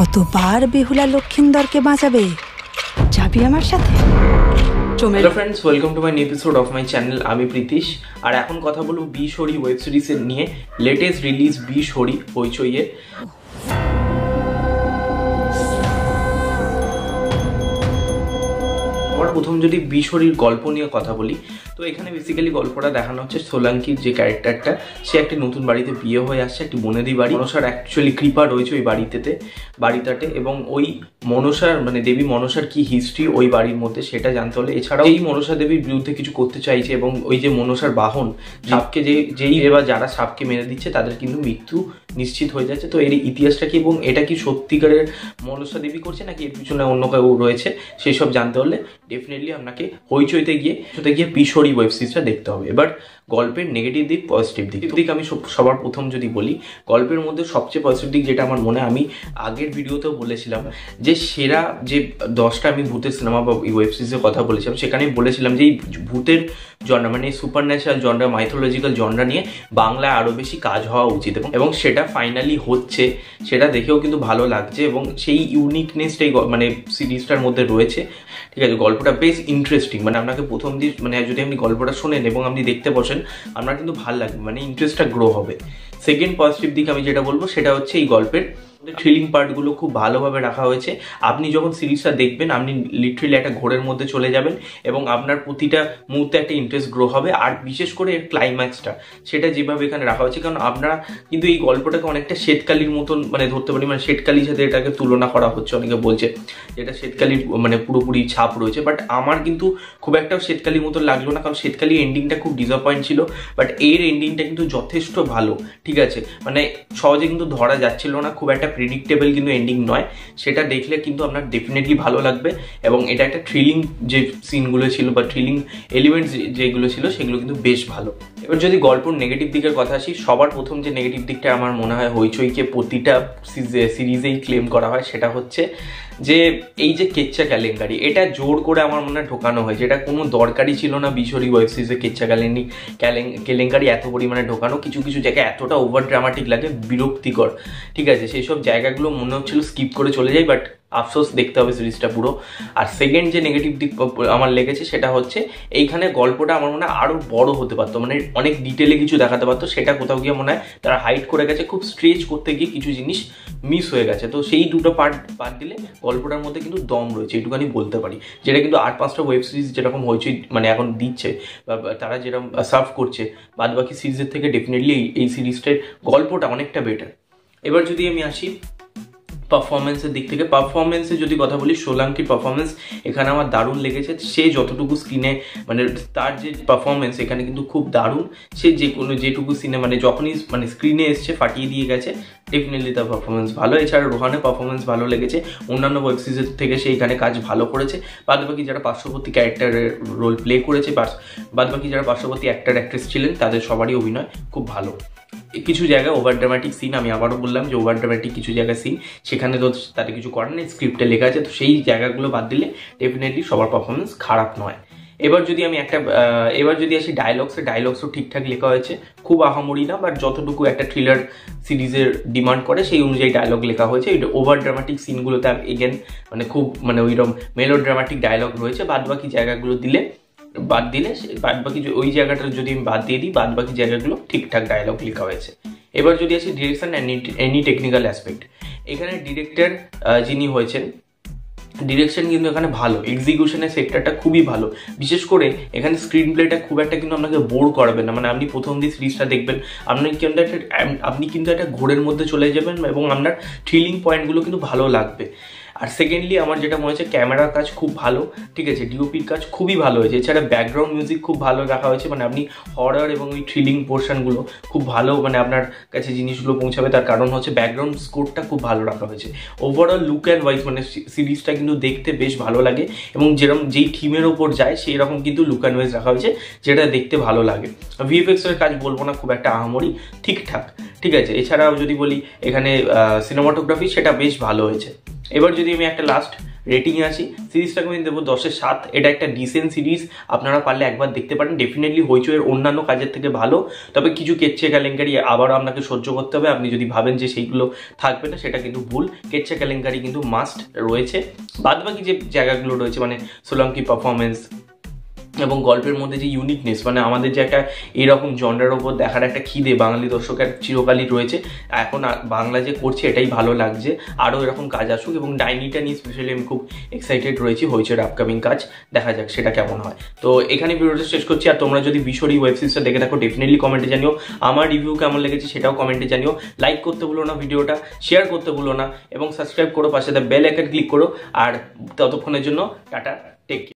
কতবার বেহুলা লক্ষিন্দরকে বাঁচাবে? যাবি আমার সাথে? Hello friends, welcome to my new episode of my channel. আমি প্রীতিশ, আর এখন কথা বলবো বি শোরি ওয়েব সিরিজের নিয়ে। লেটেস্ট রিলিজ বি শোরি হইচইয়ে। আমার প্রথম যদি বি শোরির গল্প নিয়ে কথা বলি, তো এখানে বেসিক্যালি গল্পটা দেখানো হচ্ছে সোলাঙ্কির যে ক্যারেক্টারটা, সে একটি নতুন বাড়িতে বিয়ে হয়ে আসছে, একটি বনেদি বাড়ি। মনসার অ্যাকচুয়ালি কৃপা রয়েছে ওই বাড়িটাতে, এবং ওই মনসার মানে দেবী মনসার কি হিস্ট্রি ওই বাড়ির মধ্যে সেটা জানতে হলে, এছাড়াও এই মনসা দেবীর বিরুদ্ধে কিছু করতে চাইছে, এবং ওই যে মনসার বাহন সাপকে যেই এবার যারা সাপকে মেরে দিচ্ছে তাদের কিন্তু মৃত্যু নিশ্চিত হয়ে যাচ্ছে। তো এর ইতিহাসটা কি এবং এটা কি সত্যিকারের মনসা দেবী করছে নাকি এর পিছনে অন্য কেউ রয়েছে, সেই সব জানতে হলে ডেফিনেটলি আপনাকে হইচইতে গিয়ে বি শোরি ওয়েব সিরিজটা দেখতে হবে। এবার গল্পের নেগেটিভ দিক, পজিটিভ দিক আমি সবার প্রথম যদি বলি, গল্পের মধ্যে সবচেয়ে পজিটিভ দিক যেটা আমার মনে, আমি আগের ভিডিওতেও বলেছিলাম যে সেরা যে 10টা আমি ভূতের সিনেমা বা ওয়েব সিরিজের কথা বলেছিলাম, সেখানে বলেছিলাম যে এই ভূতের জনরা মানে super natural genre, mythological genre নিয়ে বাংলায় আরও বেশি কাজ হওয়া উচিত, এবং সেটা ফাইনালি হচ্ছে। সেটা দেখেও কিন্তু ভালো লাগছে, এবং সেই ইউনিকনেসটাই মানে সিরিজটার মধ্যে রয়েছে। ঠিক আছে, গল্পটা বেশ ইন্টারেস্টিং, মানে আপনাকে প্রথম দিন মানে যদি আপনি গল্পটা শোনেন এবং আপনি দেখতে বসেন, আপনার কিন্তু ভালো লাগবে, মানে ইন্টারেস্টটা গ্রো হবে। সেকেন্ড পজিটিভ দিক আমি যেটা বলবো সেটা হচ্ছে এই গল্পের থ্রিলিং পার্টগুলো খুব ভালোভাবে রাখা হয়েছে। আপনি যখন সিরিজটা দেখবেন আপনি লিটারেলি একটা ঘোরের মধ্যে চলে যাবেন, এবং আপনার প্রতিটা মুহূর্তে একটা ইন্টারেস্ট গ্রো হবে। আর বিশেষ করে এর ক্লাইম্যাক্সটা সেটা যেভাবে এখানে রাখা হয়েছে, কারণ আপনারা কিন্তু এই গল্পটাকে অনেকটা শ্বেতকালীর মতন মানে ধরতে পারি, মানে শ্বেতকালীর সাথে এটাকে তুলনা করা হচ্ছে, অনেকে বলছে যেটা শ্বেতকালীর মানে পুরোপুরি ছাপ রয়েছে, বাট আমার কিন্তু খুব একটা শ্বেতকালীর মতন লাগলো না, কারণ শ্বেতকালীর এন্ডিংটা খুব ডিসঅ্যাপয়েন্ট ছিল, বাট এর এন্ডিংটা কিন্তু যথেষ্ট ভালো। ঠিক আছে, মানে সহজে কিন্তু ধরা যাচ্ছিল না, খুব একটা প্রেডিক্টেবল কিন্তু এন্ডিং নয়। সেটা দেখলে কিন্তু আপনার ডেফিনেটলি ভালো লাগবে, এবং এটা একটা থ্রিলিং যে সিনগুলো ছিল বা থ্রিলিং এলিমেন্টস যেগুলো ছিল সেগুলো কিন্তু বেশ ভালো। এবার যদি গল্পর নেগেটিভ দিকের কথা আসি, সবার প্রথম যে নেগেটিভ দিকটা আমার মনে হয় হইচইকে প্রতিটা সিরিজেই ক্লেম করা হয়, সেটা হচ্ছে যে এই যে কেচ্চা কেলেঙ্কারি, এটা জোর করে আমার মনে হয় ঢোকানো হয়েছে। এটা কোনো দরকারই ছিল না বি শোরি ওয়েব সিরিজে কেচ্চা কেলেঙ্কারি এত পরিমাণে ঢোকানো। কিছু কিছু জায়গায় এতটা ওভার ড্রামাটিক লাগে, বিরক্তিকর। ঠিক আছে, সেই সব জায়গাগুলো মনে হচ্ছিল স্কিপ করে চলে যাই, বাট আফসোস, দেখতে হবে সিরিজটা পুরো। আর সেকেন্ড যে নেগেটিভ দিক আমার লেগেছে সেটা হচ্ছে এইখানে গল্পটা আমার মনে হয় আরও বড় হতে পারতো, মানে অনেক ডিটেলে কিছু দেখাতে পারতো। সেটা কোথাও গিয়ে মনে হয় তারা হাইড করে গেছে, খুব স্ট্রেচ করতে গিয়ে কিছু জিনিস মিস হয়ে গেছে। তো সেই দুটো পার্ট বাদ দিলে গল্পটার মধ্যে কিন্তু দম রয়েছে, এটুখানি বলতে পারি। যেটা কিন্তু 8-5টা ওয়েব সিরিজ যেরকম হইচই মানে এখন দিচ্ছে বা তারা যেরকম সার্ভ করছে বাদ বাকি সিরিজের থেকে, ডেফিনেটলি এই সিরিজটার গল্পটা অনেকটা বেটার। এবার যদি আমি আসি পারফরমেন্সের দিক থেকে, পারফরমেন্সে যদি কথা বলি, সোলাঙ্কির পারফরমেন্স এখানে আমার দারুণ লেগেছে। সে যতটুকু স্ক্রিনে মানে তার যে পারফরমেন্স এখানে কিন্তু খুব দারুণ। সে যেটুকু সিনে মানে যখনই মানে স্ক্রিনে এসছে ফাটিয়ে দিয়ে গেছে, ডেফিনেটলি তার পারফরমেন্স ভালো। এছাড়া রোহানের পারফরমেন্স ভালো লেগেছে, অন্যান্য ওয়েব সিরিজের থেকে সে এখানে কাজ ভালো করেছে। বাদবাকি যারা পার্শ্ববর্তী ক্যারেক্টারের রোল প্লে করেছে, বাদবাকি যারা পার্শ্ববর্তী অ্যাক্টর অ্যাক্ট্রেস ছিলেন, তাদের সবারই অভিনয় খুব ভালো। কিছু জায়গায় ওভার ড্রামাটিক সিন, আমি আবারও বললাম যে ওভার ড্রামাটিক কিছু জায়গায় সিন, সেখানে তো তাদের কিছু করার নেই, স্ক্রিপ্টে লেখা আছে। তো সেই জায়গাগুলো বাদ দিলে ডেফিনেটলি সবার পারফরমেন্স খারাপ নয়। এবার যদি আসি ডায়লগসও ঠিকঠাক লেখা হয়েছে, খুব আহামরি না, বাট যতটুকু একটা থ্রিলার সিরিজের ডিমান্ড করে সেই অনুযায়ী ডায়লগ লেখা হয়েছে। এটা ওভার ড্রামাটিক সিনগুলোতে এগেন মানে খুব মানে ওইরকম মেলো ড্রামাটিক ডায়লগ রয়েছে। বাদবাকি জায়গাগুলো বাদবাকি ওই জায়গাটা যদি আমি বাদ দিয়ে দিই, বাদবাকি জায়গাগুলো ঠিকঠাক ডায়লগ লেখা হয়েছে। এবার যদি আসি ডিরেকশন এনি টেকনিক্যাল অ্যাসপেক্ট, এখানে ডিরেক্টর যিনি হয়েছেন, ডিরেকশন কিন্তু এখানে ভালো, এক্সিকিউশনের সেক্টরটা খুবই ভালো। বিশেষ করে এখানে স্ক্রিন প্লেটা খুব একটা কিন্তু আপনাকে বোর করাবে না, মানে আপনি প্রথম দিন সিরিজটা দেখবেন আপনি কিন্তু একটা ঘোরের মধ্যে চলে যাবেন, এবং আপনার থ্রিলিং পয়েন্টগুলো কিন্তু ভালো লাগবে। আর সেকেন্ডলি আমার যেটা মনে হচ্ছে, ক্যামেরার কাজ খুব ভালো। ঠিক আছে, ডিওপির কাজ খুবই ভালো হয়েছে। এছাড়া ব্যাকগ্রাউন্ড মিউজিক খুব ভালো রাখা হয়েছে, মানে আপনি হরর এবং ওই থ্রিলিং পোর্শনগুলো খুব ভালো মানে আপনার কাছে জিনিসগুলো পৌঁছাবে। তার কারণ হচ্ছে ব্যাকগ্রাউন্ড স্কোরটা খুব ভালো রাখা হয়েছে। ওভারঅল লুক অ্যান্ড ওয়াইজ মানে সিরিজটা কিন্তু দেখতে বেশ ভালো লাগে, এবং যেই থিমের ওপর যায় সেই রকম কিন্তু লুক অ্যান্ড ওয়াইজ রাখা হয়েছে, যেটা দেখতে ভালো লাগে। ভিএফএক্সের কাজ বলবো না খুব একটা আহামরি, ঠিকঠাক। ঠিক আছে, এছাড়াও যদি বলি এখানে সিনেমাটোগ্রাফি, সেটা বেশ ভালো হয়েছে। এবার যদি আমি একটা লাস্ট রেটিংয়ে আসি, সিরিজটাকে আমি দেবো 10-এ 7। এটা একটা ডিসেন্ট সিরিজ, আপনারা পারলে একবার দেখতে পারেন। ডেফিনেটলি হইচইয়ের অন্যান্য কাজের থেকে ভালো, তবে কিছু কেচ্চে কেলেঙ্কারি আবারও আপনাকে সহ্য করতে হবে। আপনি যদি ভাবেন যে সেইগুলো থাকবে না, সেটা কিন্তু ভুল। কেচ্চে কেলেঙ্কারি কিন্তু মাস্ট রয়েছে। বাদবাকি যে জায়গাগুলো রয়েছে, মানে সোলাঙ্কি পারফরমেন্স এবং গল্পের মধ্যে যে ইউনিকনেস, মানে আমাদের যে একটা এরকম জনরার ওপর দেখার একটা খিদে বাঙালি দর্শকের চিরকালই রয়েছে। এখন বাংলা যে করছে এটাই ভালো লাগছে, আরও এরকম কাজ আসুক। এবং ডাইনিটা নিয়ে স্পেশালি আমি খুব এক্সাইটেড রয়েছি, হইচইয়ের আপকামিং কাজ, দেখা যাক সেটা কেমন হয়। তো এখানে ভিডিওটা শেষ করছি। আর তোমরা যদি বিশরি ওয়েব সিরিজটা দেখে থাকো, ডেফিনেটলি কমেন্টে জানিও। আমার রিভিউ কেমন লেগেছে সেটাও কমেন্টে জানিও। লাইক করতে ভুলো না ভিডিওটা, শেয়ার করতে ভুলো না, এবং সাবস্ক্রাইব করো, পাশে বেল আইকন ক্লিক করো। আর ততক্ষণের জন্য টাটা, টেক কেয়ার।